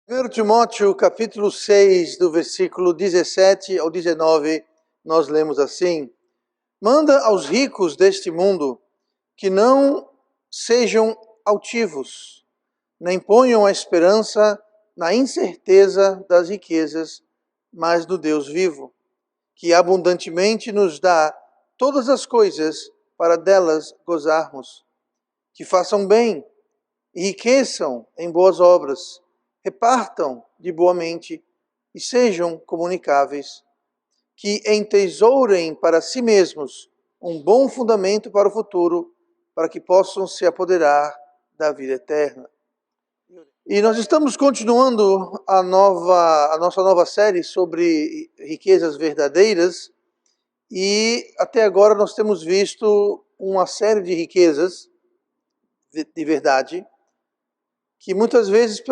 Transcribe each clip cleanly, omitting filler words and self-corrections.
1 Timóteo, capítulo 6, do versículo 17 ao 19, nós lemos assim: Manda aos ricos deste mundo que não sejam altivos, nem ponham a esperança na incerteza das riquezas, mas do Deus vivo, que abundantemente nos dá todas as coisas para delas gozarmos. Que façam bem, enriqueçam em boas obras, repartam de boa mente e sejam comunicáveis, que entesourem para si mesmos um bom fundamento para o futuro, para que possam se apoderar da vida eterna. E nós estamos continuando a nossa nova série sobre riquezas verdadeiras, e até agora nós temos visto uma série de riquezas de verdade, que muitas vezes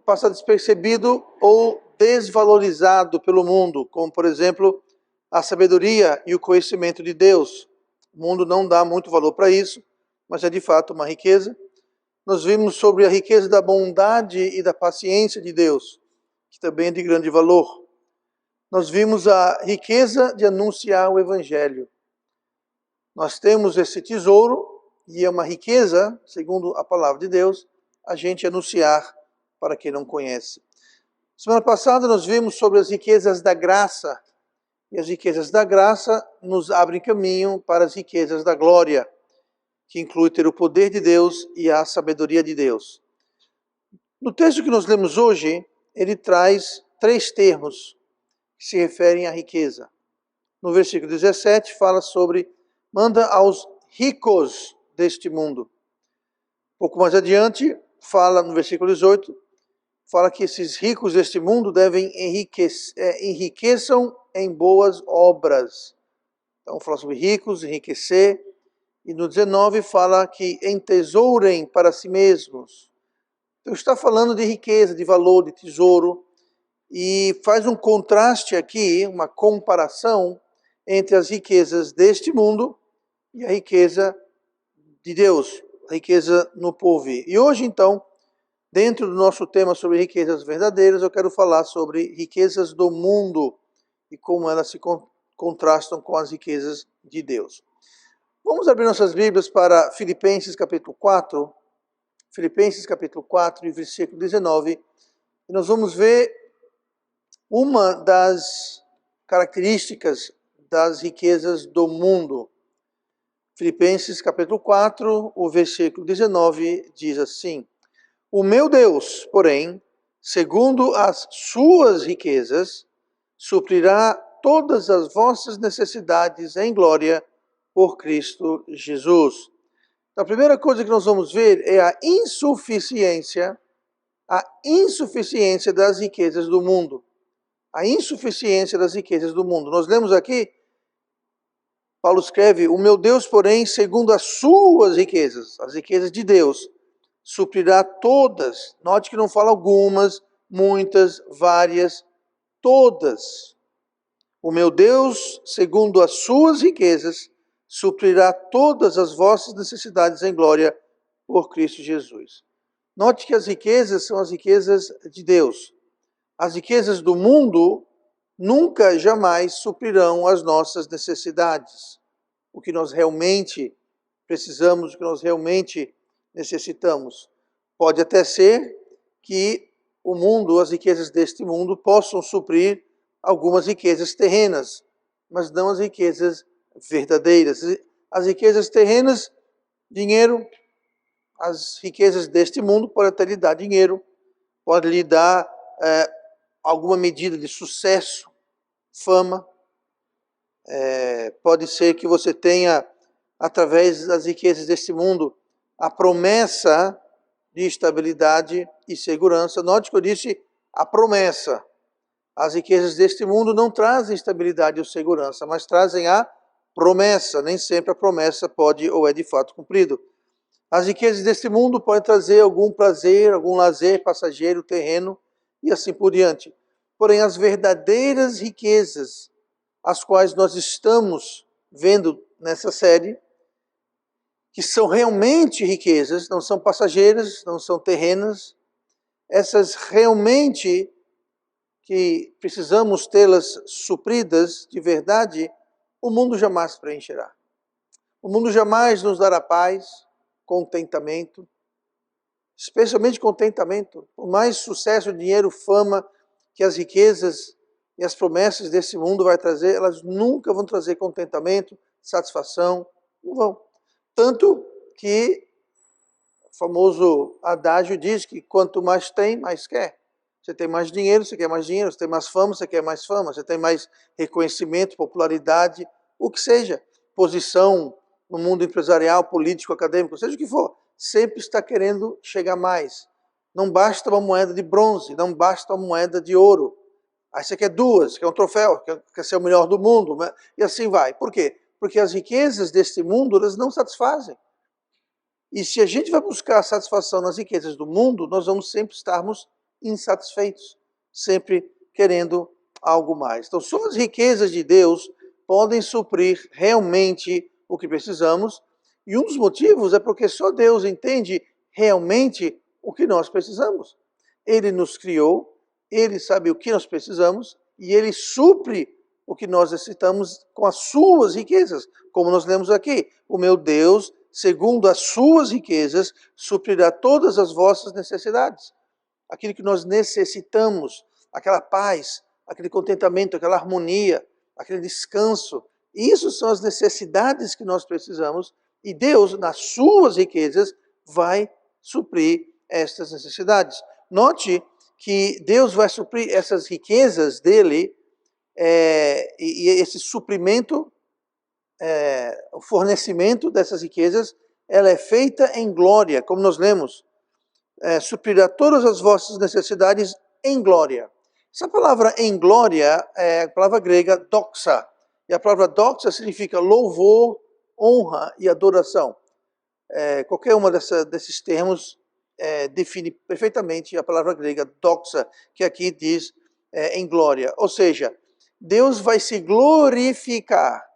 passa despercebido ou desvalorizado pelo mundo, como por exemplo a sabedoria e o conhecimento de Deus. O mundo não dá muito valor para isso, mas é de fato uma riqueza. Nós vimos sobre a riqueza da bondade e da paciência de Deus, que também é de grande valor. Nós vimos a riqueza de anunciar o Evangelho. Nós temos esse tesouro, e é uma riqueza, segundo a palavra de Deus, a gente anunciar para quem não conhece. Semana passada nós vimos sobre as riquezas da graça, e as riquezas da graça nos abrem caminho para as riquezas da glória, que inclui ter o poder de Deus e a sabedoria de Deus. No texto que nós lemos hoje, ele traz 3 termos que se referem à riqueza. No versículo 17 fala sobre manda aos ricos deste mundo. Um pouco mais adiante, fala no versículo 18, fala que esses ricos deste mundo devem enriqueçam em boas obras. Então fala sobre ricos, enriquecer, e no 19 fala que entesourem para si mesmos. Então está falando de riqueza, de valor, de tesouro, e faz um contraste aqui, uma comparação entre as riquezas deste mundo e a riqueza de Deus, a riqueza no porvir. E hoje, então, dentro do nosso tema sobre riquezas verdadeiras, eu quero falar sobre riquezas do mundo e como elas se contrastam com as riquezas de Deus. Vamos abrir nossas Bíblias para Filipenses capítulo 4, Filipenses capítulo 4 e versículo 19, e nós vamos ver uma das características das riquezas do mundo. Filipenses capítulo 4, o versículo 19 diz assim: O meu Deus, porém, segundo as suas riquezas, suprirá todas as vossas necessidades em glória por Cristo Jesus. Então, a primeira coisa que nós vamos ver é a insuficiência das riquezas do mundo. A insuficiência das riquezas do mundo. Nós lemos aqui, Paulo escreve, o meu Deus, porém, segundo as suas riquezas, as riquezas de Deus, suprirá todas. Note que não fala algumas, muitas, várias, todas. O meu Deus, segundo as suas riquezas, suprirá todas as vossas necessidades em glória por Cristo Jesus. Note que as riquezas são as riquezas de Deus. As riquezas do mundo nunca, jamais suprirão as nossas necessidades. O que nós realmente precisamos, o que nós realmente necessitamos. Pode até ser que o mundo, as riquezas deste mundo, possam suprir algumas riquezas terrenas, mas não as riquezas verdadeiras. As riquezas terrenas, dinheiro, as riquezas deste mundo podem até lhe dar dinheiro, pode lhe dar alguma medida de sucesso, fama. Pode ser que você tenha, através das riquezas deste mundo, a promessa de estabilidade e segurança. Note que eu disse a promessa. As riquezas deste mundo não trazem estabilidade ou segurança, mas trazem a promessa. Nem sempre a promessa pode ou é de fato cumprido. As riquezas deste mundo podem trazer algum prazer, algum lazer passageiro, terreno e assim por diante. Porém, as verdadeiras riquezas, as quais nós estamos vendo nessa série, que são realmente riquezas, não são passageiras, não são terrenas, essas realmente que precisamos tê-las supridas de verdade, o mundo jamais preencherá. O mundo jamais nos dará paz, contentamento, especialmente contentamento. Por mais sucesso, dinheiro, fama que as riquezas e as promessas desse mundo vai trazer, elas nunca vão trazer contentamento, satisfação, não vão. Tanto que o famoso adágio diz que quanto mais tem, mais quer. Você tem mais dinheiro, você quer mais dinheiro. Você tem mais fama, você quer mais fama. Você tem mais reconhecimento, popularidade, o que seja. Posição no mundo empresarial, político, acadêmico, seja o que for. Sempre está querendo chegar mais. Não basta uma moeda de bronze, não basta uma moeda de ouro. Aí você quer duas, quer um troféu, quer ser o melhor do mundo, e assim vai. Por quê? Porque as riquezas deste mundo, elas não satisfazem. E se a gente vai buscar satisfação nas riquezas do mundo, nós vamos sempre estarmos insatisfeitos, sempre querendo algo mais. Então, só as riquezas de Deus podem suprir realmente o que precisamos, e um dos motivos é porque só Deus entende realmente o que nós precisamos. Ele nos criou, Ele sabe o que nós precisamos, e Ele supre o que nós necessitamos com as suas riquezas, como nós lemos aqui. O meu Deus, segundo as suas riquezas, suprirá todas as vossas necessidades. Aquilo que nós necessitamos, aquela paz, aquele contentamento, aquela harmonia, aquele descanso. Isso são as necessidades que nós precisamos e Deus, nas suas riquezas, vai suprir estas necessidades. Note que Deus vai suprir essas riquezas dele e esse suprimento, o fornecimento dessas riquezas, ela é feita em glória, como nós lemos. Suprirá todas as vossas necessidades em glória. Essa palavra em glória é a palavra grega doxa. E a palavra doxa significa louvor, honra e adoração. Qualquer uma desses termos define perfeitamente a palavra grega doxa, que aqui diz em glória. Ou seja, Deus vai se glorificar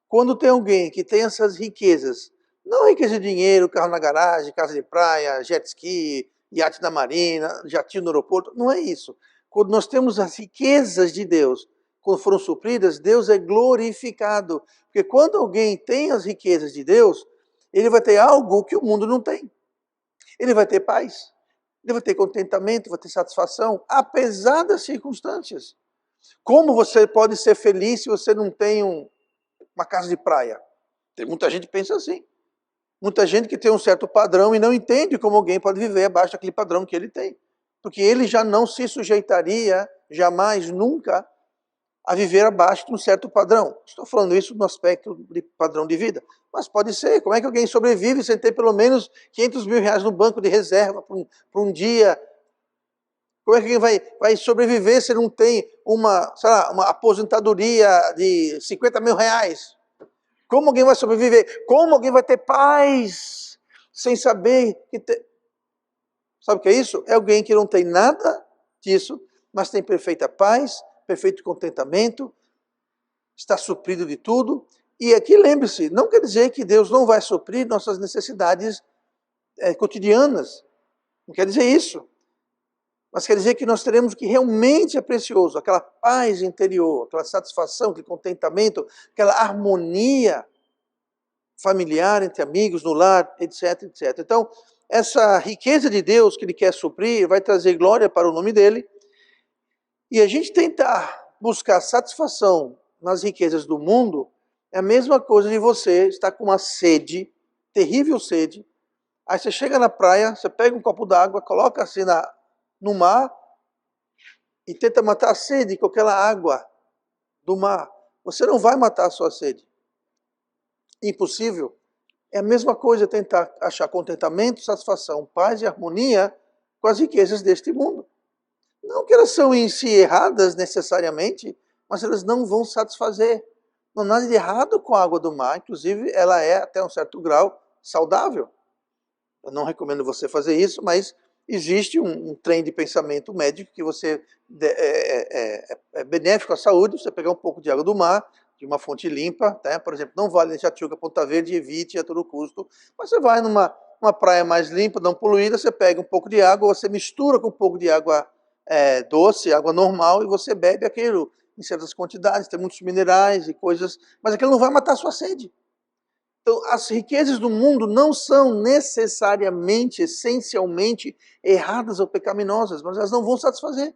quando tem alguém que tem essas riquezas. Não riqueza de dinheiro, carro na garagem, casa de praia, jet ski, iate na marina, jatinho no aeroporto. Não é isso. Quando nós temos as riquezas de Deus, quando foram supridas, Deus é glorificado. Porque quando alguém tem as riquezas de Deus, ele vai ter algo que o mundo não tem. Ele vai ter paz, ele vai ter contentamento, vai ter satisfação, apesar das circunstâncias. Como você pode ser feliz se você não tem uma casa de praia? Tem muita gente que pensa assim. Muita gente que tem um certo padrão e não entende como alguém pode viver abaixo daquele padrão que ele tem. Porque ele já não se sujeitaria, jamais, nunca, a viver abaixo de um certo padrão. Estou falando isso no aspecto de padrão de vida. Mas pode ser. Como é que alguém sobrevive sem ter pelo menos 500 mil reais no banco de reserva para um dia? Como é que alguém vai sobreviver se não tem uma aposentadoria de 50 mil reais? Como alguém vai sobreviver? Como alguém vai ter paz sem saber que Sabe o que é isso? É alguém que não tem nada disso, mas tem perfeita paz, perfeito contentamento, está suprido de tudo. E aqui lembre-se, não quer dizer que Deus não vai suprir nossas necessidades cotidianas. Não quer dizer isso. Mas quer dizer que nós teremos o que realmente é precioso, aquela paz interior, aquela satisfação, aquele contentamento, aquela harmonia familiar, entre amigos, no lar, etc, etc. Então, essa riqueza de Deus que Ele quer suprir vai trazer glória para o nome dEle. E a gente tentar buscar satisfação nas riquezas do mundo é a mesma coisa de você estar com uma sede, terrível sede. Aí você chega na praia, você pega um copo d'água, coloca assim no mar e tenta matar a sede com aquela água do mar. Você não vai matar a sua sede. Impossível. É a mesma coisa tentar achar contentamento, satisfação, paz e harmonia com as riquezas deste mundo. Não que elas são em si erradas necessariamente, mas elas não vão satisfazer. Não há nada de errado com a água do mar, inclusive ela é até um certo grau saudável. Eu não recomendo você fazer isso, mas existe um trem de pensamento médico que você é benéfico à saúde, você pegar um pouco de água do mar, de uma fonte limpa, né? Por exemplo, não vale deixar Tijuca Ponta Verde, evite a todo custo. Mas você vai numa praia mais limpa, não poluída, você pega um pouco de água, você mistura com um pouco de água doce, água normal, e você bebe aquilo em certas quantidades, tem muitos minerais e coisas, mas aquilo não vai matar a sua sede. Então, as riquezas do mundo não são necessariamente, essencialmente erradas ou pecaminosas, mas elas não vão satisfazer.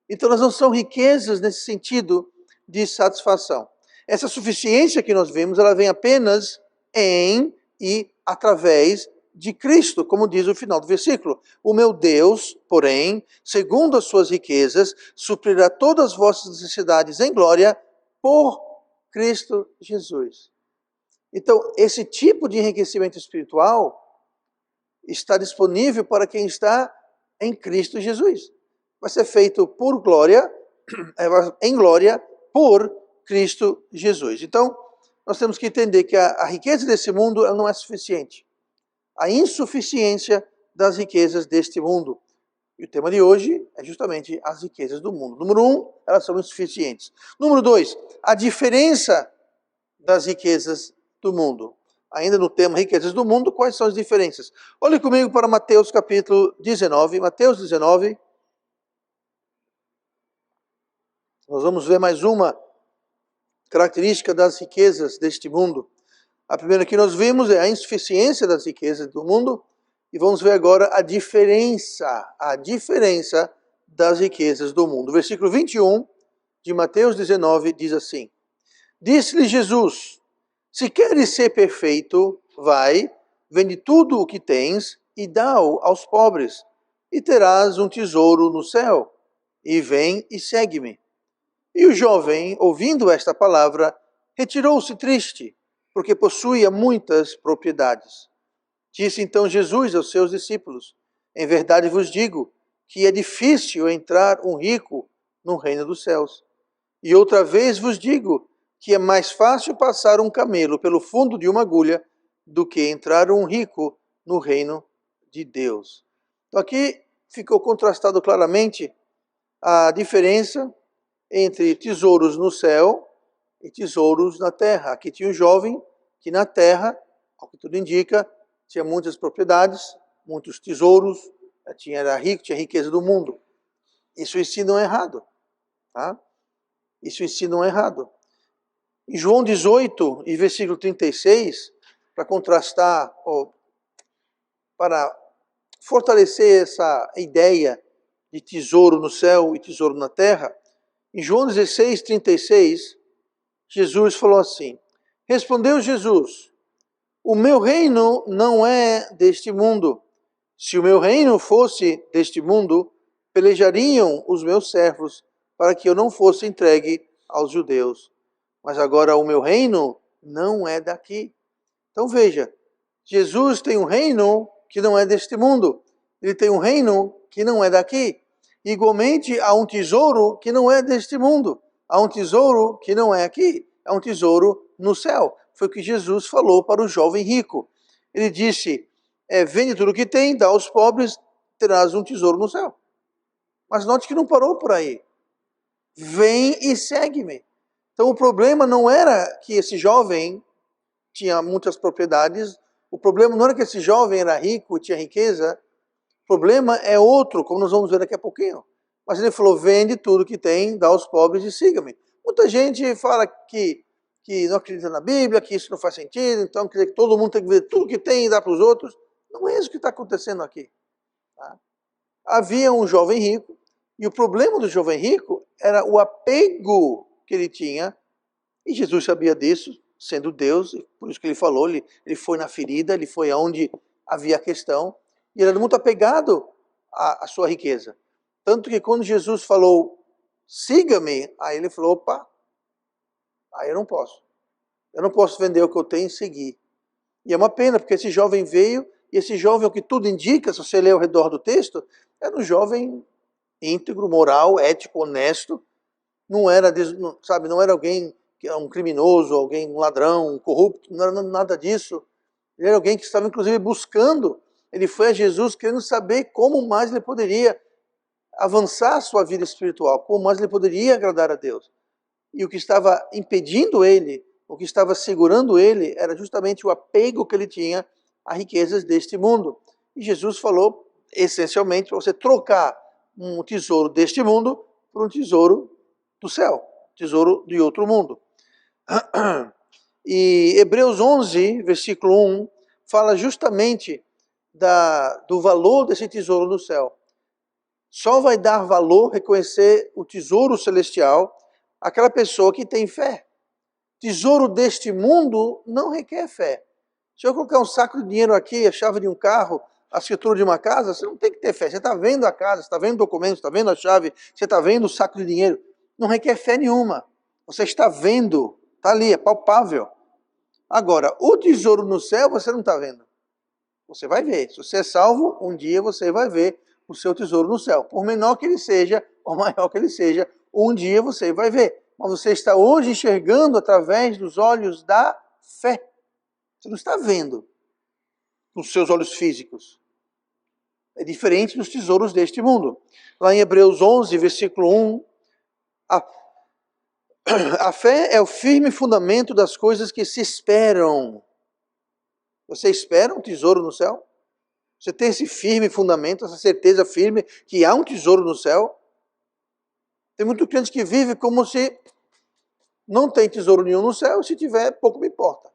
Então, elas não são riquezas nesse sentido de satisfação. Essa suficiência que nós vemos, ela vem apenas em e através de Cristo, como diz o final do versículo. O meu Deus, porém, segundo as suas riquezas, suprirá todas as vossas necessidades em glória por Cristo Jesus. Então, esse tipo de enriquecimento espiritual está disponível para quem está em Cristo Jesus. Vai ser feito por glória, em glória, por Cristo Jesus. Então, nós temos que entender que a riqueza desse mundo ela não é suficiente. A insuficiência das riquezas deste mundo. E o tema de hoje é justamente as riquezas do mundo. Número 1, elas são insuficientes. Número 2, a diferença das riquezas do mundo. Ainda no tema riquezas do mundo, quais são as diferenças? Olhe comigo para Mateus capítulo 19. Mateus 19. Nós vamos ver mais uma característica das riquezas deste mundo. A primeira que nós vimos é a insuficiência das riquezas do mundo. E vamos ver agora a diferença das riquezas do mundo. O versículo 21 de Mateus 19 diz assim: Disse-lhe Jesus: Se queres ser perfeito, vai, vende tudo o que tens e dá-o aos pobres, e terás um tesouro no céu. E vem e segue-me. E o jovem, ouvindo esta palavra, retirou-se triste, porque possuía muitas propriedades. Disse então Jesus aos seus discípulos: Em verdade vos digo que é difícil entrar um rico no reino dos céus. E outra vez vos digo que é mais fácil passar um camelo pelo fundo de uma agulha do que entrar um rico no reino de Deus. Então aqui ficou contrastado claramente a diferença entre tesouros no céu e tesouros na terra. Aqui tinha um jovem que na terra, ao que tudo indica, tinha muitas propriedades, muitos tesouros, era rico, tinha riqueza do mundo. Isso ensina errado. Tá? Isso ensina errado. Em João 18, e versículo 36, para contrastar, para fortalecer essa ideia de tesouro no céu e tesouro na terra, em João 16, 36, Jesus falou assim: Respondeu Jesus: O meu reino não é deste mundo. Se o meu reino fosse deste mundo, pelejariam os meus servos para que eu não fosse entregue aos judeus. Mas agora o meu reino não é daqui. Então veja, Jesus tem um reino que não é deste mundo. Ele tem um reino que não é daqui. Igualmente, há um tesouro que não é deste mundo. Há um tesouro que não é aqui. Há um tesouro no céu. Foi o que Jesus falou para o jovem rico. Ele disse, vende tudo o que tem, dá aos pobres, terás um tesouro no céu. Mas note que não parou por aí. Vem e segue-me. Então o problema não era que esse jovem tinha muitas propriedades, o problema não era que esse jovem era rico, tinha riqueza, o problema é outro, como nós vamos ver daqui a pouquinho. Mas ele falou, vende tudo que tem, dá aos pobres e siga-me. Muita gente fala que não acredita na Bíblia, que isso não faz sentido, então quer dizer que todo mundo tem que vender tudo que tem e dar para os outros. Não é isso que está acontecendo aqui. Tá? Havia um jovem rico, e o problema do jovem rico era o apego que ele tinha, e Jesus sabia disso, sendo Deus, por isso que ele falou, ele foi na ferida, ele foi aonde havia a questão, e ele era muito apegado à sua riqueza. Tanto que quando Jesus falou, siga-me, aí ele falou, opa, aí eu não posso vender o que eu tenho e seguir. E é uma pena, porque esse jovem veio, e esse jovem, o que tudo indica, se você ler ao redor do texto, era um jovem íntegro, moral, ético, honesto, não era alguém que era um criminoso, alguém, um ladrão, um corrupto, não era nada disso. Ele era alguém que estava inclusive buscando, ele foi a Jesus querendo saber como mais ele poderia avançar a sua vida espiritual, como mais ele poderia agradar a Deus. E o que estava impedindo ele, o que estava segurando ele, era justamente o apego que ele tinha a riquezas deste mundo. E Jesus falou, essencialmente, para você trocar um tesouro deste mundo por um tesouro do céu, tesouro de outro mundo. E Hebreus 11, versículo 1, fala justamente do valor desse tesouro no céu. Só vai dar valor, reconhecer o tesouro celestial, aquela pessoa que tem fé. Tesouro deste mundo não requer fé. Se eu colocar um saco de dinheiro aqui, a chave de um carro, a escritura de uma casa, você não tem que ter fé. Você está vendo a casa, você está vendo documentos, está vendo a chave, você está vendo o saco de dinheiro. Não requer fé nenhuma. Você está vendo, está ali, é palpável. Agora, o tesouro no céu você não está vendo. Você vai ver. Se você é salvo, um dia você vai ver o seu tesouro no céu. Por menor que ele seja, ou maior que ele seja, um dia você vai ver. Mas você está hoje enxergando através dos olhos da fé. Você não está vendo com os seus olhos físicos. É diferente dos tesouros deste mundo. Lá em Hebreus 11, versículo 1, a fé é o firme fundamento das coisas que se esperam. Você espera um tesouro no céu? Você tem esse firme fundamento, essa certeza firme que há um tesouro no céu? Tem muito crente que vive como se não tem tesouro nenhum no céu, se tiver, pouco me importa.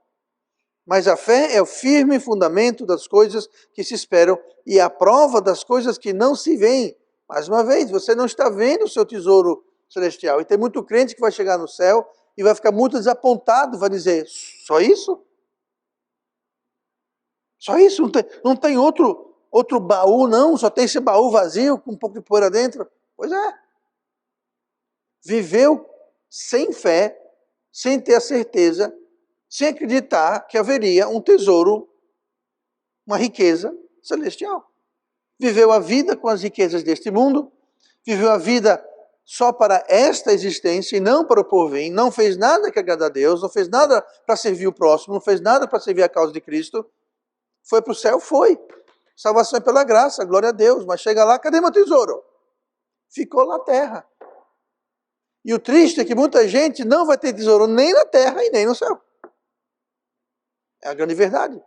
Mas a fé é o firme fundamento das coisas que se esperam e a prova das coisas que não se veem. Mais uma vez, você não está vendo o seu tesouro celestial. E tem muito crente que vai chegar no céu e vai ficar muito desapontado, vai dizer, só isso? Só isso? Não tem outro baú, não? Só tem esse baú vazio com um pouco de poeira dentro? Pois é. Viveu sem fé, sem ter a certeza, sem acreditar que haveria um tesouro, uma riqueza celestial. Viveu a vida com as riquezas deste mundo, viveu a vida só para esta existência e não para o porvir, não fez nada que agrada a Deus, não fez nada para servir o próximo, não fez nada para servir a causa de Cristo. Foi para o céu? Foi. Salvação é pela graça, glória a Deus. Mas chega lá, cadê meu tesouro? Ficou na terra. E o triste é que muita gente não vai ter tesouro nem na terra e nem no céu. É a grande verdade.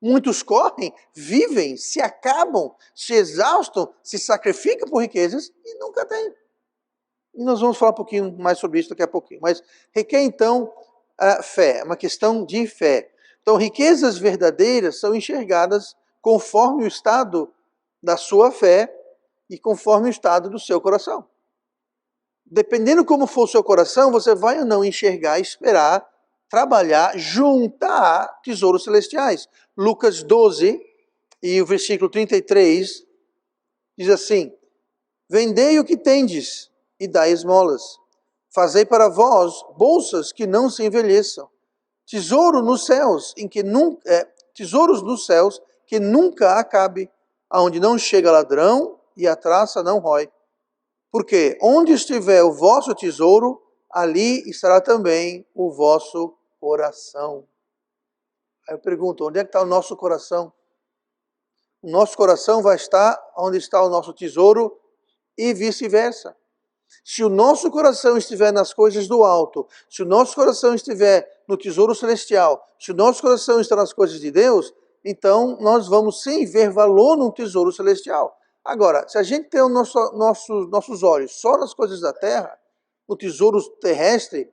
Muitos correm, vivem, se acabam, se exaustam, se sacrificam por riquezas e nunca têm. E nós vamos falar um pouquinho mais sobre isso daqui a pouquinho. Mas requer então a fé, é uma questão de fé. Então, riquezas verdadeiras são enxergadas conforme o estado da sua fé e conforme o estado do seu coração. Dependendo como for o seu coração, você vai ou não enxergar, esperar, trabalhar, juntar tesouros celestiais. Lucas 12 e o versículo 33 diz assim, vendei o que tendes e dai esmolas. Fazei para vós bolsas que não se envelheçam, tesouros nos céus que nunca acabe, aonde não chega ladrão e a traça não rói. Porque onde estiver o vosso tesouro, ali estará também o vosso coração. Aí eu pergunto, onde é que está o nosso coração? O nosso coração vai estar onde está o nosso tesouro e vice-versa. Se o nosso coração estiver nas coisas do alto, se o nosso coração estiver no tesouro celestial, se o nosso coração está nas coisas de Deus, então nós vamos sim ver valor no tesouro celestial. Agora, se a gente tem os nossos olhos só nas coisas da terra, no tesouro terrestre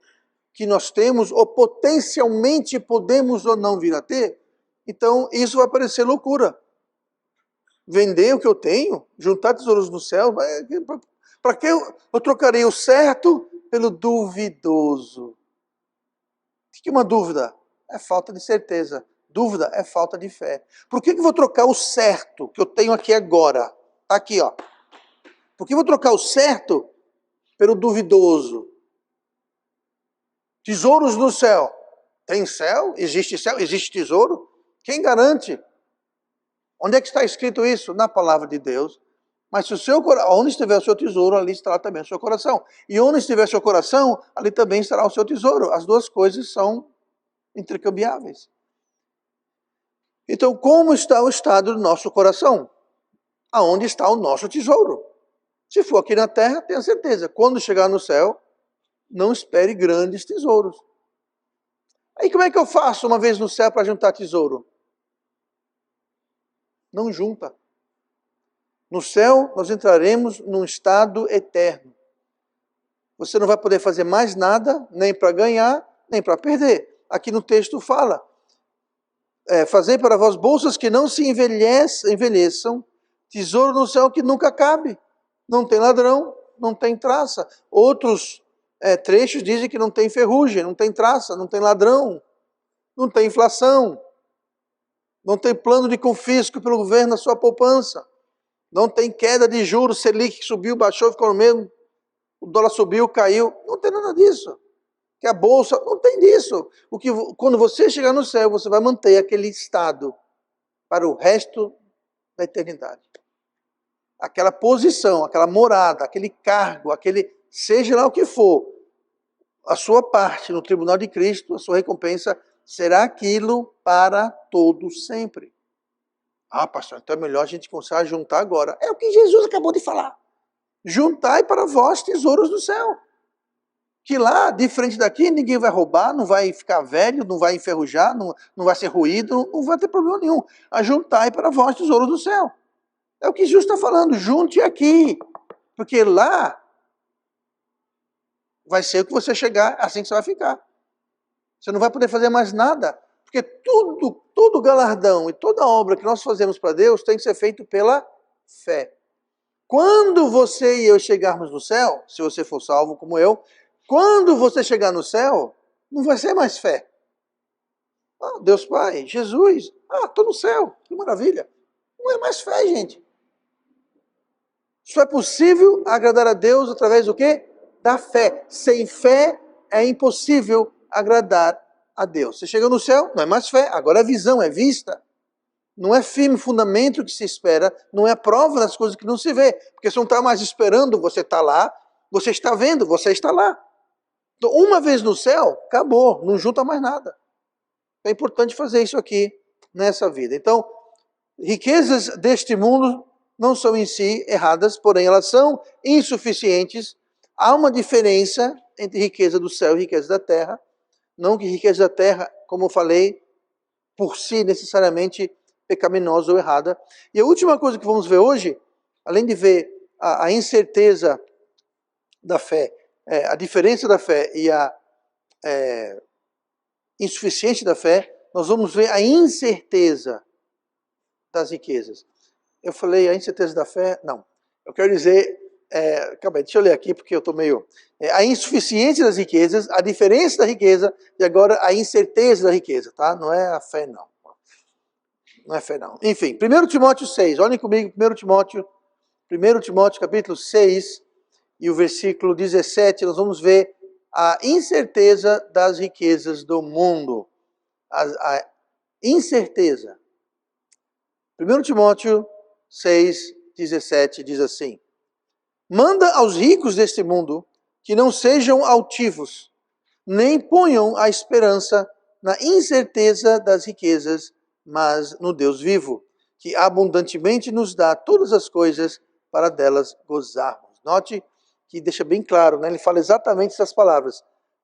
que nós temos, ou potencialmente podemos ou não vir a ter, então isso vai parecer loucura. Vender o que eu tenho, juntar tesouros no céu, para que eu trocarei o certo pelo duvidoso? O que é uma dúvida? É falta de certeza. Dúvida é falta de fé. Por que eu vou trocar o certo que eu tenho aqui agora? Está aqui, ó. Por que eu vou trocar o certo pelo duvidoso? Tesouros no céu. Tem céu? Existe tesouro? Quem garante? Onde é que está escrito isso? Na palavra de Deus. Mas se onde estiver o seu tesouro, ali estará também o seu coração. E onde estiver o seu coração, ali também estará o seu tesouro. As duas coisas são intercambiáveis. Então, como está o estado do nosso coração? Aonde está o nosso tesouro? Se for aqui na terra, tenha certeza, quando chegar no céu, não espere grandes tesouros. Aí como é que eu faço uma vez no céu para juntar tesouro? Não junta. No céu nós entraremos num estado eterno. Você não vai poder fazer mais nada, nem para ganhar, nem para perder. Aqui no texto fala, fazei para vós bolsas que não se envelheçam, tesouro no céu que nunca cabe. Não tem ladrão, não tem traça. Outros trechos dizem que não tem ferrugem, não tem traça, não tem ladrão, não tem inflação, não tem plano de confisco pelo governo na sua poupança, não tem queda de juros, Selic que subiu, baixou, ficou no mesmo, o dólar subiu, caiu, não tem nada disso. Que a bolsa, não tem disso. Quando você chegar no céu, você vai manter aquele estado para o resto da eternidade. Aquela posição, aquela morada, aquele cargo, seja lá o que for, a sua parte no tribunal de Cristo, a sua recompensa será aquilo para todo sempre. Ah, pastor, então é melhor a gente começar a juntar agora. É o que Jesus acabou de falar. Juntai para vós tesouros do céu. Que lá, diferente daqui, ninguém vai roubar, não vai ficar velho, não vai enferrujar, não vai ser ruído, não vai ter problema nenhum. Ajuntai para vós tesouros do céu. É o que Jesus está falando, junte aqui. Porque lá vai ser o que você chegar, assim que você vai ficar. Você não vai poder fazer mais nada. Porque todo galardão e toda obra que nós fazemos para Deus tem que ser feito pela fé. Quando você e eu chegarmos no céu, se você for salvo como eu, quando você chegar no céu, não vai ser mais fé. Ah, Deus Pai, Jesus, estou no céu, que maravilha. Não é mais fé, gente. Só é possível agradar a Deus através do quê? Da fé. Sem fé é impossível agradar a Deus. Você chega no céu, não é mais fé, agora é visão, é vista. Não é firme fundamento que se espera, não é a prova das coisas que não se vê. Porque você não está mais esperando, você está lá, você está vendo, você está lá. Então, uma vez no céu, acabou, não junta mais nada. É importante fazer isso aqui nessa vida. Então, riquezas deste mundo não são em si erradas, porém elas são insuficientes. Há uma diferença entre riqueza do céu e riqueza da terra. Não que riqueza da terra, como eu falei, por si necessariamente pecaminosa ou errada. E a última coisa que vamos ver hoje, além de ver a incerteza da fé, a diferença da fé e a insuficiência da fé, nós vamos ver a incerteza das riquezas. Eu falei a incerteza da fé? Não. Eu quero dizer, calma aí, deixa eu ler aqui porque eu estou meio... a insuficiência das riquezas, a diferença da riqueza e agora a incerteza da riqueza, tá? Não é a fé, não. Não é fé, não. Enfim, 1 Timóteo 6, olhem comigo, 1 Timóteo capítulo 6 e o versículo 17, nós vamos ver a incerteza das riquezas do mundo. A incerteza. 1 Timóteo 6, 17 diz assim: manda aos ricos deste mundo que não sejam altivos, nem ponham a esperança na incerteza das riquezas, mas no Deus vivo, que abundantemente nos dá todas as coisas para delas gozarmos. Note que deixa bem claro, né? Ele fala exatamente essas palavras.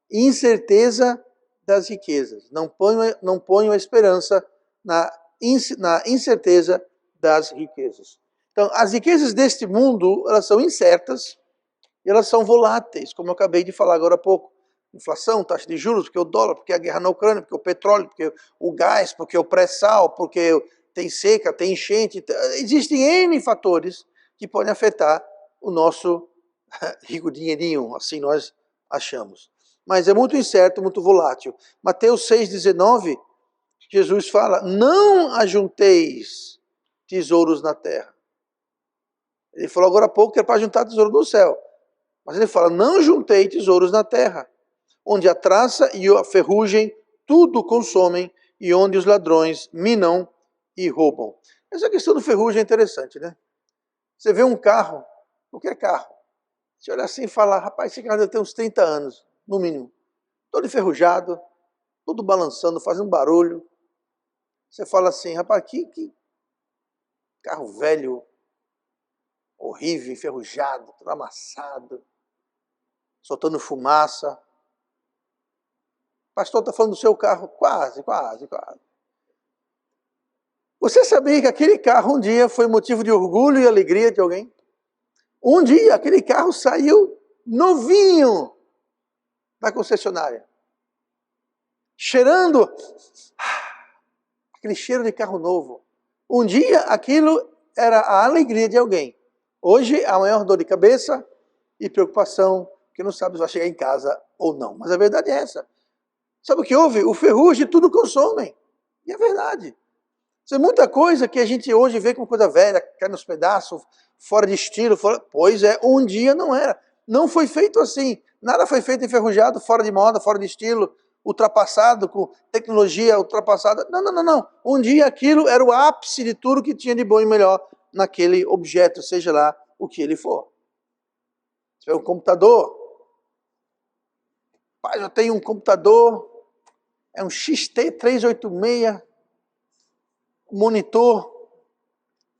Incerteza das riquezas. Não ponham a esperança na incerteza das riquezas. Então, as riquezas deste mundo, elas são incertas e elas são voláteis, como eu acabei de falar agora há pouco. Inflação, taxa de juros, porque o dólar, porque a guerra na Ucrânia, porque o petróleo, porque o gás, porque o pré-sal, porque tem seca, tem enchente. Existem N fatores que podem afetar o nosso rico dinheirinho, assim nós achamos. Mas é muito incerto, muito volátil. Mateus 6,19, Jesus fala, não ajunteis tesouros na terra. Ele falou agora há pouco que é para juntar tesouro no céu. Mas ele fala, não juntei tesouros na terra, onde a traça e a ferrugem tudo consomem, e onde os ladrões minam e roubam. Essa questão do ferrugem é interessante, né? Você vê um carro, qualquer carro, você olha assim e fala, rapaz, esse carro deve ter uns 30 anos, no mínimo. Todo enferrujado, todo balançando, fazendo barulho. Você fala assim, rapaz, que carro velho, horrível, enferrujado, todo amassado. soltando fumaça. O pastor está falando do seu carro, quase. Você sabia que aquele carro um dia foi motivo de orgulho e alegria de alguém? Um dia aquele carro saiu novinho da concessionária, cheirando aquele cheiro de carro novo. Um dia aquilo era a alegria de alguém. Hoje a maior dor de cabeça e preocupação, que não sabe se vai chegar em casa ou não. Mas a verdade é essa. Sabe o que houve? O ferrugem tudo consomem. E é verdade. Isso é muita coisa que a gente hoje vê como coisa velha, cai nos pedaços, fora de estilo. Pois é, um dia não era. Não foi feito assim. Nada foi feito enferrujado, fora de moda, fora de estilo, ultrapassado, com tecnologia ultrapassada. Não. Um dia aquilo era o ápice de tudo que tinha de bom e melhor naquele objeto, seja lá o que ele for. Se tiver um computador, pai, eu tenho um computador, é um XT386, monitor,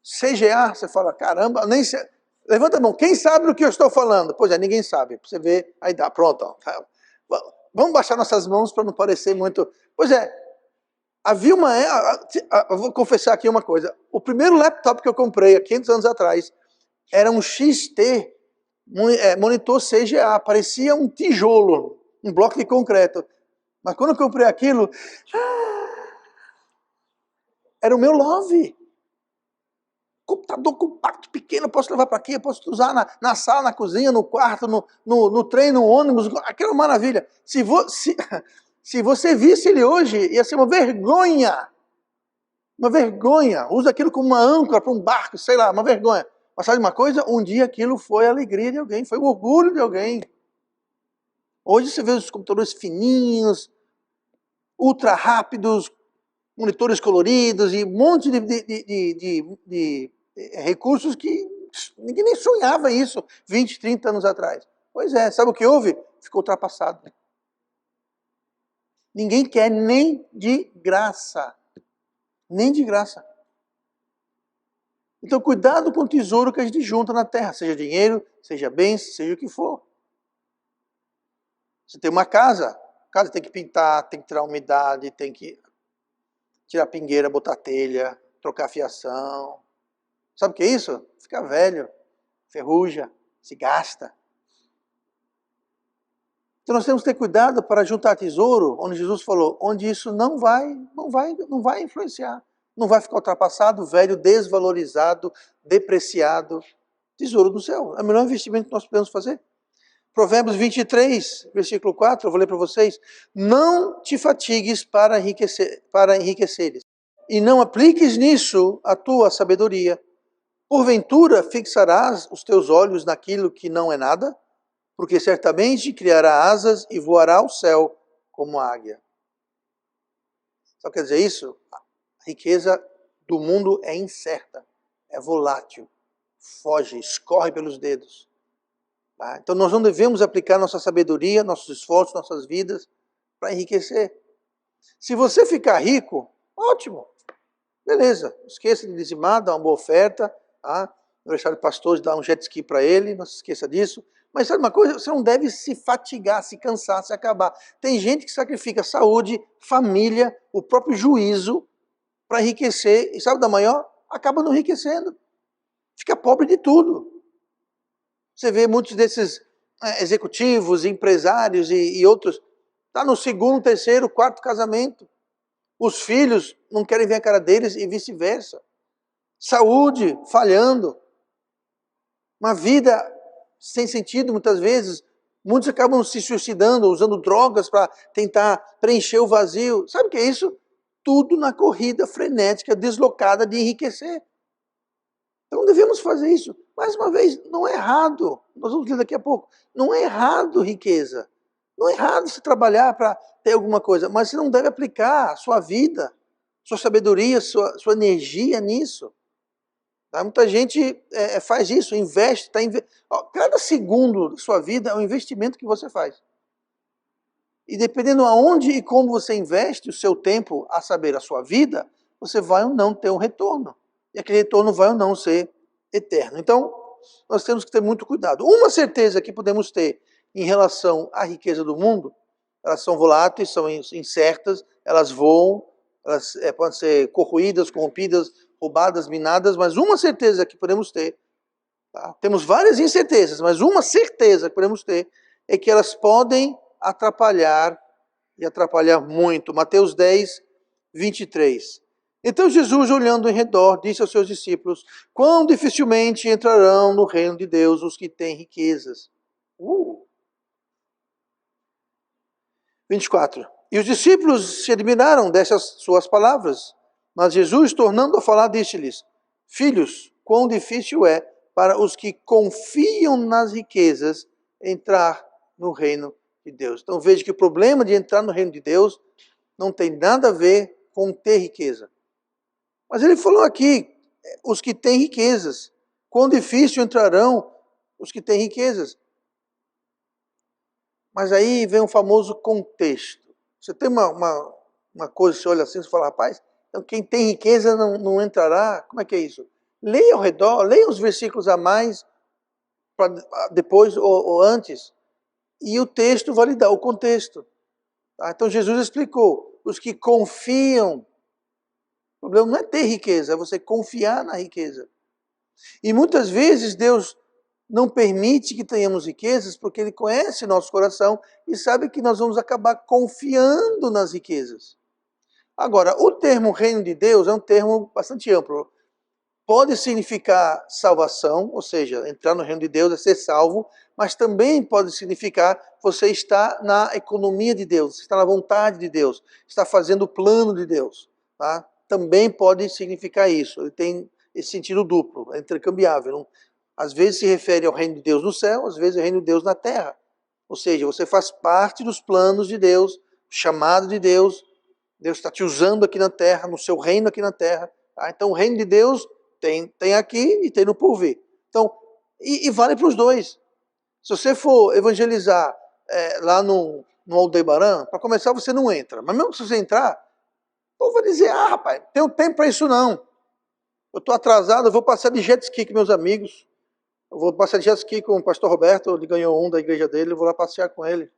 CGA, você fala, caramba, nem sei. Levanta a mão, quem sabe do que eu estou falando? Pois é, ninguém sabe, você vê, aí dá, pronto. Ó. Vamos baixar nossas mãos para não parecer muito... Pois é, havia uma... Eu vou confessar aqui uma coisa, o primeiro laptop que eu comprei há 500 anos atrás era um XT, monitor CGA, parecia um tijolo, um bloco de concreto. Mas quando eu comprei aquilo, era o meu love. Computador compacto, pequeno, eu posso levar para aqui, eu posso usar na sala, na cozinha, no quarto, no trem, no ônibus, aquela maravilha. Se você visse ele hoje, ia ser uma vergonha. Uma vergonha. Usa aquilo como uma âncora para um barco, sei lá, uma vergonha. Mas sabe uma coisa? Um dia aquilo foi a alegria de alguém, foi o orgulho de alguém. Hoje você vê os computadores fininhos, ultra rápidos, monitores coloridos e um monte de recursos que ninguém nem sonhava isso 20, 30 anos atrás. Pois é, sabe o que houve? Ficou ultrapassado. Ninguém quer nem de graça. Nem de graça. Então cuidado com o tesouro que a gente junta na terra, seja dinheiro, seja bens, seja o que for. Você tem uma casa, a casa tem que pintar, tem que tirar umidade, tem que tirar pingueira, botar telha, trocar fiação. Sabe o que é isso? Fica velho, ferruja, se gasta. Então nós temos que ter cuidado para juntar tesouro, onde Jesus falou, onde isso não vai influenciar. Não vai ficar ultrapassado, velho, desvalorizado, depreciado. Tesouro do céu. É o melhor investimento que nós podemos fazer. Provérbios 23, versículo 4, eu vou ler para vocês. Não te fatigues para enriqueceres, e não apliques nisso a tua sabedoria. Porventura fixarás os teus olhos naquilo que não é nada, porque certamente criará asas e voará ao céu como águia. Só quer dizer isso? A riqueza do mundo é incerta, é volátil, foge, escorre pelos dedos. Tá? Então nós não devemos aplicar nossa sabedoria, nossos esforços, nossas vidas para enriquecer. Se você ficar rico, ótimo, beleza, esqueça de dizimar, dá uma boa oferta, tá? Aniversário de pastores, dá um jet ski para ele, não se esqueça disso. Mas sabe uma coisa? Você não deve se fatigar, se cansar, se acabar. Tem gente que sacrifica saúde, família, o próprio juízo para enriquecer. E sabe da maior? Acaba não enriquecendo. Fica pobre de tudo. Você vê muitos desses executivos, empresários e outros, tá no segundo, terceiro, quarto casamento. Os filhos não querem ver a cara deles e vice-versa. Saúde falhando. Uma vida sem sentido muitas vezes. Muitos acabam se suicidando, usando drogas para tentar preencher o vazio. Sabe o que é isso? Tudo na corrida frenética, deslocada de enriquecer. Então devemos fazer isso. Mais uma vez, não é errado. Nós vamos ler daqui a pouco. Não é errado riqueza. Não é errado se trabalhar para ter alguma coisa. Mas você não deve aplicar a sua vida, sua sabedoria, sua energia nisso. Tá? Muita gente faz isso, investe. Cada segundo da sua vida é um investimento que você faz. E dependendo aonde e como você investe o seu tempo, a saber, a sua vida, você vai ou não ter um retorno. E aquele retorno vai ou não ser eterno. Então, nós temos que ter muito cuidado. Uma certeza que podemos ter, em relação à riqueza do mundo, elas são voláteis, são incertas, elas voam, elas podem ser corroídas, corrompidas, roubadas, minadas, mas uma certeza que podemos ter, tá? Temos várias incertezas, mas uma certeza que podemos ter é que elas podem atrapalhar, e atrapalhar muito. Mateus 10, 23. Então Jesus, olhando em redor, disse aos seus discípulos: quão dificilmente entrarão no reino de Deus os que têm riquezas. 24. E os discípulos se admiraram dessas suas palavras. Mas Jesus, tornando a falar, disse-lhes: filhos, quão difícil é para os que confiam nas riquezas entrar no reino de Deus. Então veja que o problema de entrar no reino de Deus não tem nada a ver com ter riqueza. Mas ele falou aqui, os que têm riquezas. Quão difícil entrarão os que têm riquezas. Mas aí vem um famoso contexto. Você tem uma coisa, você olha assim, você fala, rapaz, então quem tem riqueza não entrará? Como é que é isso? Leia ao redor, leia os versículos a mais, depois ou antes, e o texto vai lhe dar o contexto. Tá? Então Jesus explicou, os que confiam, o problema não é ter riqueza, é você confiar na riqueza. E muitas vezes Deus não permite que tenhamos riquezas, porque Ele conhece nosso coração e sabe que nós vamos acabar confiando nas riquezas. Agora, o termo reino de Deus é um termo bastante amplo. Pode significar salvação, ou seja, entrar no reino de Deus é ser salvo, mas também pode significar você estar na economia de Deus, está na vontade de Deus, está fazendo o plano de Deus. Tá? Também pode significar isso. Ele tem esse sentido duplo, é intercambiável. Não? Às vezes se refere ao reino de Deus no céu, às vezes ao reino de Deus na terra. Ou seja, você faz parte dos planos de Deus, chamado de Deus. Deus está te usando aqui na terra, no seu reino aqui na terra. Tá? Então o reino de Deus tem aqui e tem no porvir. Então, e vale para os dois. Se você for evangelizar lá no Aldebaran, para começar você não entra. Mas mesmo se você entrar, o povo vai dizer, rapaz, tem um tempo para isso não. Eu estou atrasado, eu vou passar de jet ski com meus amigos. Eu vou passear de jet ski com o pastor Roberto, ele ganhou um da igreja dele, eu vou lá passear com ele.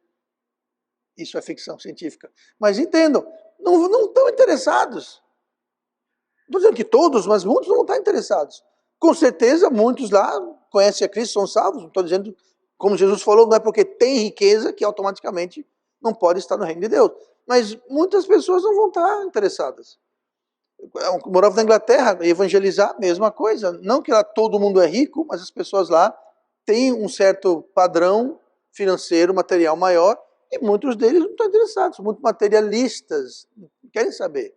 Isso é ficção científica. Mas entendam, não estão interessados. Não estou dizendo que todos, mas muitos não estão interessados. Com certeza, muitos lá conhecem a Cristo, são salvos. Não estou dizendo, como Jesus falou, não é porque tem riqueza que automaticamente não pode estar no reino de Deus. Mas muitas pessoas não vão estar interessadas. Eu morava na Inglaterra, evangelizar, mesma coisa. Não que lá todo mundo é rico, mas as pessoas lá têm um certo padrão financeiro, material maior, e muitos deles não estão interessados, são muito materialistas, não querem saber.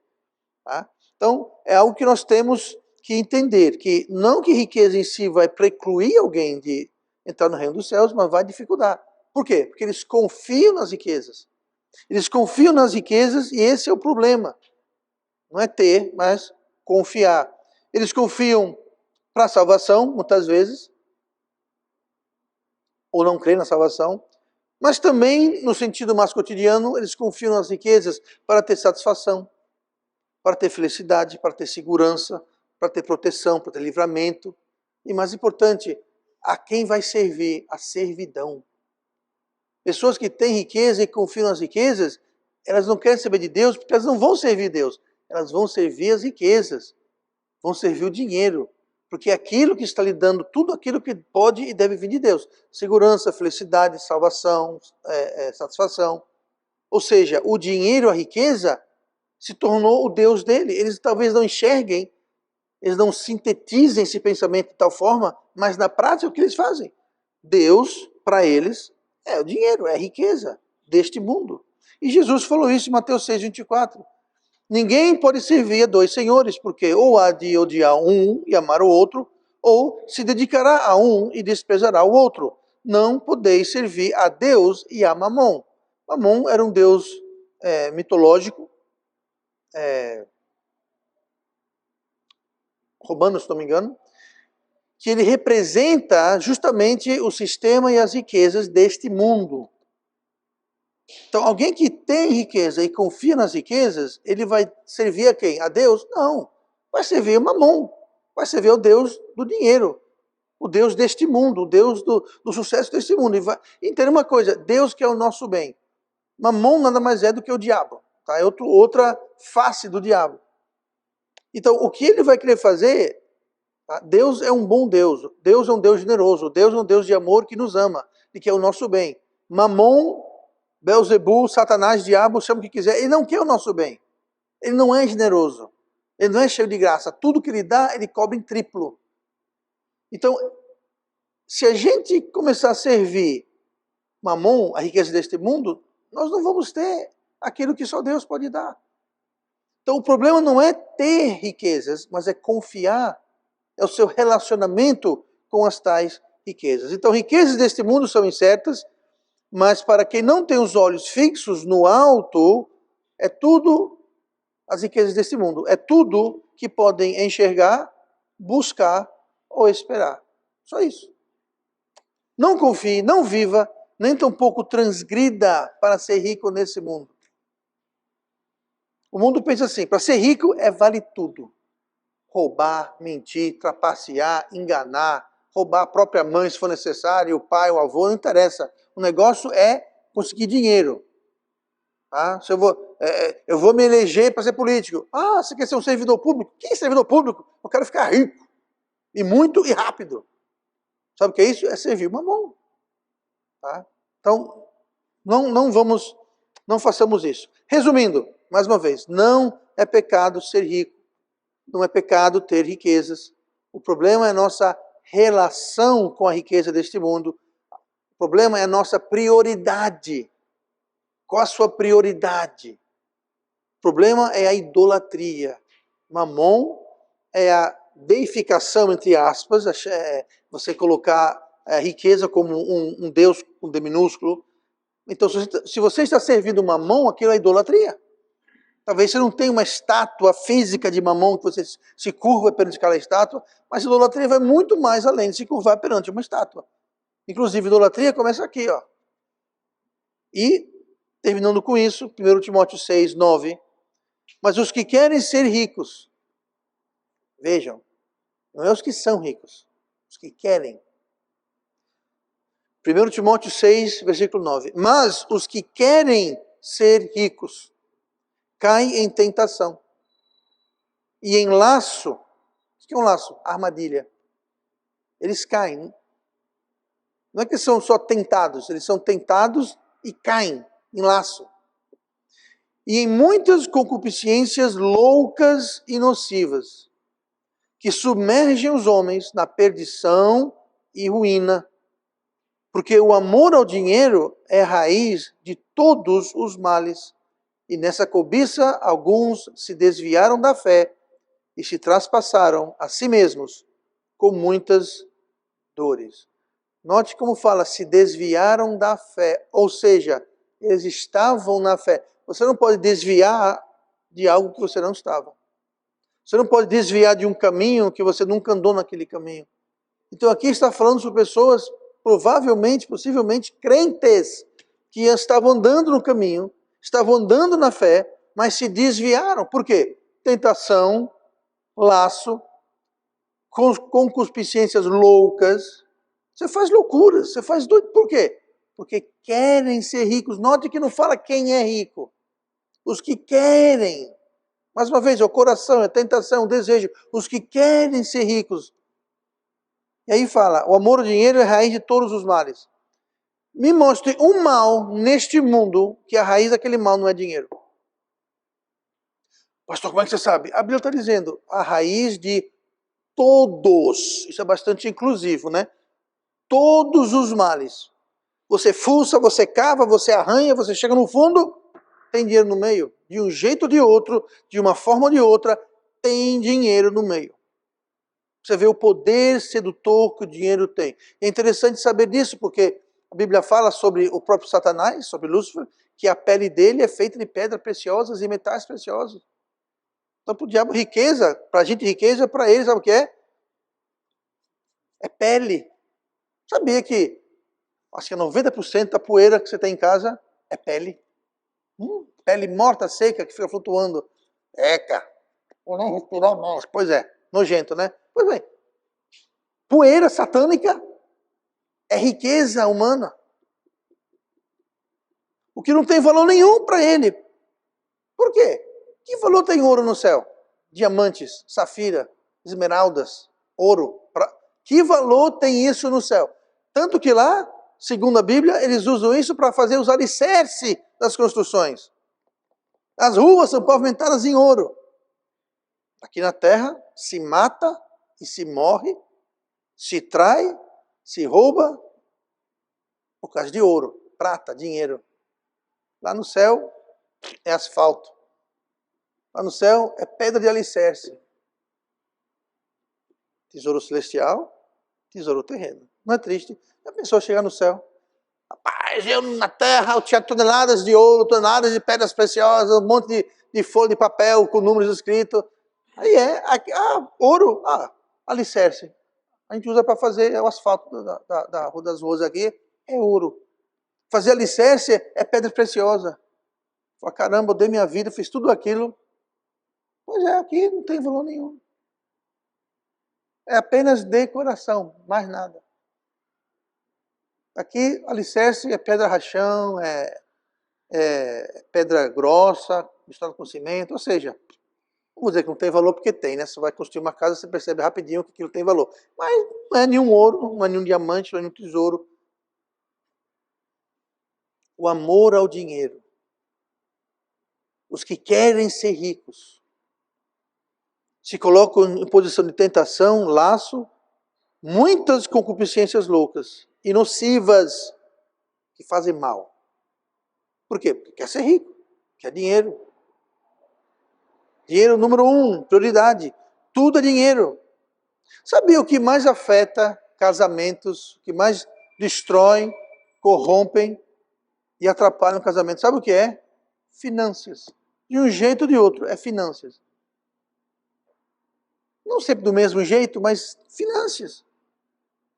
Tá? Então, é algo que nós temos que entender, que não que riqueza em si vai precluir alguém de entrar no reino dos céus, mas vai dificultar. Por quê? Porque eles confiam nas riquezas. Eles confiam nas riquezas e esse é o problema. Não é ter, mas confiar. Eles confiam para a salvação, muitas vezes, ou não creem na salvação, mas também, no sentido mais cotidiano, eles confiam nas riquezas para ter satisfação, para ter felicidade, para ter segurança, para ter proteção, para ter livramento. E mais importante, a quem vai servir? A servidão. Pessoas que têm riqueza e confiam nas riquezas, elas não querem saber de Deus porque elas não vão servir Deus. Elas vão servir as riquezas, vão servir o dinheiro, porque é aquilo que está lhe dando tudo aquilo que pode e deve vir de Deus. Segurança, felicidade, salvação, satisfação. Ou seja, o dinheiro, a riqueza, se tornou o Deus dele. Eles talvez não enxerguem, eles não sintetizem esse pensamento de tal forma, mas na prática o que eles fazem? Deus, para eles, é o dinheiro, é a riqueza deste mundo. E Jesus falou isso em Mateus 6, 24. Ninguém pode servir a dois senhores, porque ou há de odiar um e amar o outro, ou se dedicará a um e desprezará o outro. Não podeis servir a Deus e a Mamon. Mamon era um deus mitológico, romano, se não me engano, que ele representa justamente o sistema e as riquezas deste mundo. Então, alguém que tem riqueza e confia nas riquezas, ele vai servir a quem? A Deus? Não. Vai servir a Mamon. Vai servir ao Deus do dinheiro. O Deus deste mundo, o Deus do sucesso deste mundo. Entenda uma coisa, Deus quer o nosso bem. Mamon nada mais é do que o diabo. Tá? É outra face do diabo. Então, o que ele vai querer fazer, tá? Deus é um bom Deus. Deus é um Deus generoso. Deus é um Deus de amor que nos ama e quer o nosso bem. Mamon, Belzebu, Satanás, diabo, chama o que quiser. Ele não quer o nosso bem. Ele não é generoso. Ele não é cheio de graça. Tudo que ele dá, ele cobra em triplo. Então, se a gente começar a servir Mamon, a riqueza deste mundo, nós não vamos ter aquilo que só Deus pode dar. Então o problema não é ter riquezas, mas é confiar, é o seu relacionamento com as tais riquezas. Então riquezas deste mundo são incertas, mas para quem não tem os olhos fixos no alto, é tudo as riquezas deste mundo. É tudo que podem enxergar, buscar ou esperar. Só isso. Não confie, não viva, nem tampouco transgrida para ser rico nesse mundo. O mundo pensa assim, para ser rico vale tudo. Roubar, mentir, trapacear, enganar, roubar a própria mãe se for necessário, o pai, o avô, não interessa. O negócio é conseguir dinheiro. Tá? Se eu vou me eleger para ser político. Ah, você quer ser um servidor público? Quem é servidor público? Eu quero ficar rico. E muito e rápido. Sabe o que é isso? É servir o mamão. Tá? Então, não façamos isso. Resumindo, mais uma vez, não é pecado ser rico, não é pecado ter riquezas. O problema é a nossa relação com a riqueza deste mundo. O problema é a nossa prioridade. Qual a sua prioridade? O problema é a idolatria. Mamon é a deificação, entre aspas, você colocar a riqueza como um Deus com D minúsculo. Então, se você está servindo Mamon, aquilo é idolatria. Talvez você não tenha uma estátua física de Mamon que você se curva perante aquela estátua, mas a idolatria vai muito mais além de se curvar perante uma estátua. Inclusive, a idolatria começa aqui, ó. E, terminando com isso, 1 Timóteo 6, 9. Mas os que querem ser ricos, vejam, não é os que são ricos, os que querem. 1 Timóteo 6, versículo 9. Mas os que querem ser ricos caem em tentação e em laço. O que é um laço? Armadilha. Eles caem. Não é que são só tentados, eles são tentados e caem em laço. E em muitas concupiscências loucas e nocivas, que submergem os homens na perdição e ruína. Porque o amor ao dinheiro é a raiz de todos os males. E nessa cobiça, alguns se desviaram da fé e se traspassaram a si mesmos com muitas dores. Note como fala, se desviaram da fé, ou seja, eles estavam na fé. Você não pode desviar de algo que você não estava. Você não pode desviar de um caminho que você nunca andou naquele caminho. Então aqui está falando sobre pessoas, provavelmente, possivelmente, crentes, que estavam andando no caminho, estavam andando na fé, mas se desviaram. Por quê? Tentação, laço, concupiscências loucas. Você faz loucuras, você faz doido. Por quê? Porque querem ser ricos. Note que não fala quem é rico. Os que querem. Mais uma vez, é o coração, é a tentação, o desejo. Os que querem ser ricos. E aí fala, o amor ao dinheiro é a raiz de todos os males. Me mostre um mal neste mundo que a raiz daquele mal não é dinheiro. Pastor, como é que você sabe? A Bíblia está dizendo, a raiz de todos. Isso é bastante inclusivo, né? Todos os males. Você fuça, você cava, você arranha, você chega no fundo, tem dinheiro no meio. De um jeito ou de outro, de uma forma ou de outra, tem dinheiro no meio. Você vê o poder sedutor que o dinheiro tem. É interessante saber disso, porque a Bíblia fala sobre o próprio Satanás, sobre Lúcifer, que a pele dele é feita de pedras preciosas e metais preciosos. Então, para o diabo, riqueza, para a gente, riqueza, para ele, sabe o que é? É pele. Sabia que acho que 90% da poeira que você tem em casa é pele. Pele morta, seca, que fica flutuando. Eca, vou nem respirar mais. Pois é, nojento, né? Pois bem, poeira satânica, é riqueza humana. O que não tem valor nenhum para ele. Por quê? Que valor tem ouro no céu? Diamantes, safira, esmeraldas, ouro. Que valor tem isso no céu? Tanto que lá, segundo a Bíblia, eles usam isso para fazer os alicerces das construções. As ruas são pavimentadas em ouro. Aqui na terra, se mata e se morre, se trai, se rouba, por causa de ouro, prata, dinheiro. Lá no céu é asfalto. Lá no céu é pedra de alicerce. Tesouro celestial, tesouro terreno. Não é triste? A pessoa chegar no céu. Rapaz, eu na terra eu tinha toneladas de ouro, toneladas de pedras preciosas, um monte de folha de papel com números escritos. Aí ouro, alicerce. A gente usa para fazer o asfalto da Rua das Rosas aqui, é ouro. Fazer alicerce é pedra preciosa. Fala, caramba, eu dei minha vida, fiz tudo aquilo. Pois é, aqui não tem valor nenhum. É apenas decoração, mais nada. Aqui, alicerce é pedra rachão, é pedra grossa, misturada com cimento, ou seja, vamos dizer que não tem valor porque tem, né? Você vai construir uma casa, você percebe rapidinho que aquilo tem valor. Mas não é nenhum ouro, não é nenhum diamante, não é nenhum tesouro. O amor ao dinheiro. Os que querem ser ricos se colocam em posição de tentação, laço, muitas concupiscências loucas e nocivas que fazem mal. Por quê? Porque quer ser rico, quer dinheiro. Dinheiro número 1, prioridade. Tudo é dinheiro. Sabe o que mais afeta casamentos, o que mais destrói, corrompem e atrapalham o casamento? Sabe o que é? Finanças. De um jeito ou de outro, é finanças. Não sempre do mesmo jeito, mas finanças.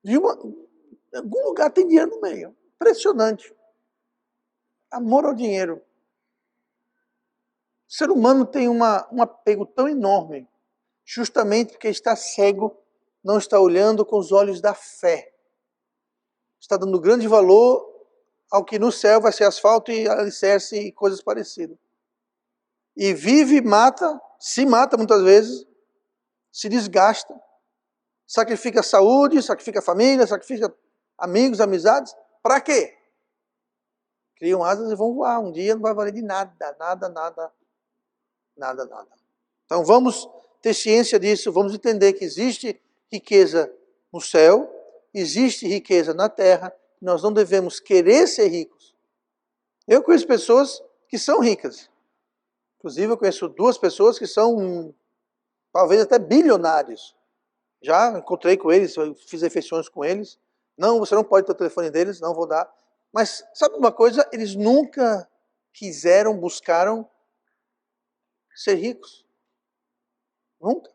Em algum lugar tem dinheiro no meio. Impressionante. Amor ao dinheiro. O ser humano tem um apego tão enorme, justamente porque está cego, não está olhando com os olhos da fé. Está dando grande valor ao que no céu vai ser asfalto e alicerce e coisas parecidas. E vive, se mata muitas vezes, se desgasta, sacrifica a saúde, sacrifica a família, sacrifica amigos, amizades. Para quê? Criam asas e vão voar. Um dia não vai valer de nada, nada, nada, nada, nada. Então vamos ter ciência disso, vamos entender que existe riqueza no céu, existe riqueza na terra, nós não devemos querer ser ricos. Eu conheço pessoas que são ricas. Inclusive eu conheço 2 pessoas que são talvez até bilionários. Já encontrei com eles, fiz refeições com eles. Não, você não pode ter o telefone deles, não vou dar. Mas sabe uma coisa? Eles nunca buscaram ser ricos. Nunca.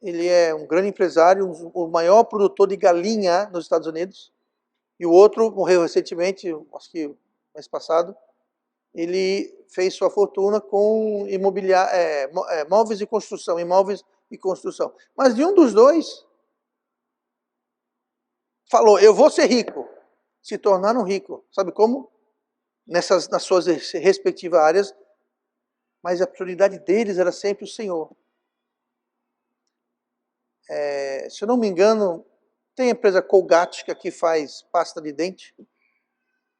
Ele é um grande empresário, o maior produtor de galinha nos Estados Unidos. E o outro morreu recentemente, acho que mês passado. Ele fez sua fortuna com móveis e construção, imóveis e construção. Mas nenhum dos dois falou, eu vou ser rico. Se tornaram ricos. Sabe como? Nas suas respectivas áreas. Mas a prioridade deles era sempre o Senhor. Se eu não me engano, tem a empresa Colgate que aqui faz pasta de dente.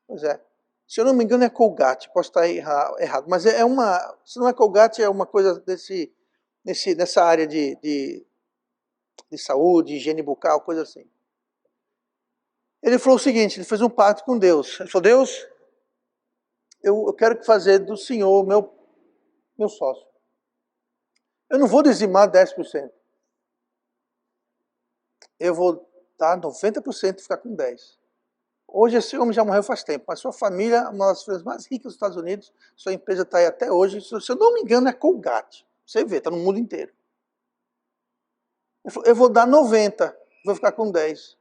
Pois é. Se eu não me engano é Colgate, posso estar errado. Mas se não é Colgate, é uma coisa nessa área de saúde, higiene bucal, coisa assim. Ele falou o seguinte, ele fez um pacto com Deus. Ele falou, Deus, eu quero fazer do Senhor meu sócio. Eu não vou dizimar 10%. Eu vou dar 90% e ficar com 10%. Hoje esse homem já morreu faz tempo, mas sua família é uma das famílias mais ricas dos Estados Unidos, sua empresa está aí até hoje, se eu não me engano é Colgate. Você vê, está no mundo inteiro. Ele falou, eu vou dar 90%, vou ficar com 10%.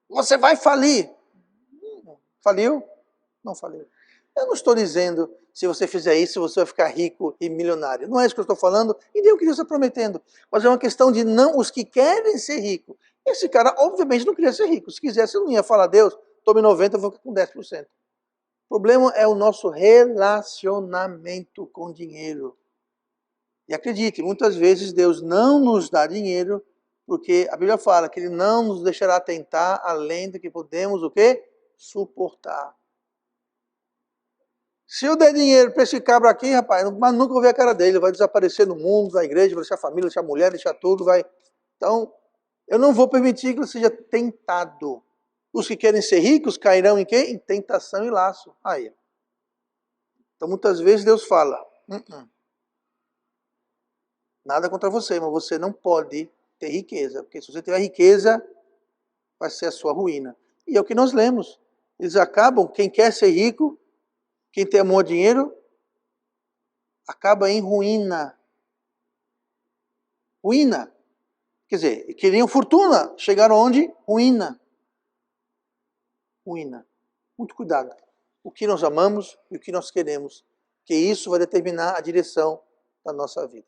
Você vai falir. Faliu? Não faliu. Eu não estou dizendo, se você fizer isso, você vai ficar rico e milionário. Não é isso que eu estou falando, e nem o que Deus está prometendo. Mas é uma questão de não os que querem ser ricos. Esse cara, obviamente, não queria ser rico. Se quisesse, eu não ia falar, Deus, tome 90, eu vou ficar com 10%. O problema é o nosso relacionamento com dinheiro. E acredite, muitas vezes Deus não nos dá dinheiro, porque a Bíblia fala que Ele não nos deixará tentar além do que podemos o quê? Suportar. Se eu der dinheiro para esse cabra aqui, rapaz, mas nunca vou ver a cara dele, vai desaparecer no mundo, na igreja, vai deixar a família, deixar a mulher, deixar tudo, vai. Então, eu não vou permitir que ele seja tentado. Os que querem ser ricos cairão em quê? Em tentação e laço. Aí. Então, muitas vezes Deus fala, nada contra você, mas você não pode ter riqueza, porque se você tiver riqueza, vai ser a sua ruína. E é o que nós lemos. Eles acabam, quem quer ser rico, quem tem amor ao dinheiro, acaba em ruína. Ruína. Quer dizer, queriam fortuna, chegaram onde? Ruína. Ruína. Muito cuidado. O que nós amamos e o que nós queremos, que isso vai determinar a direção da nossa vida.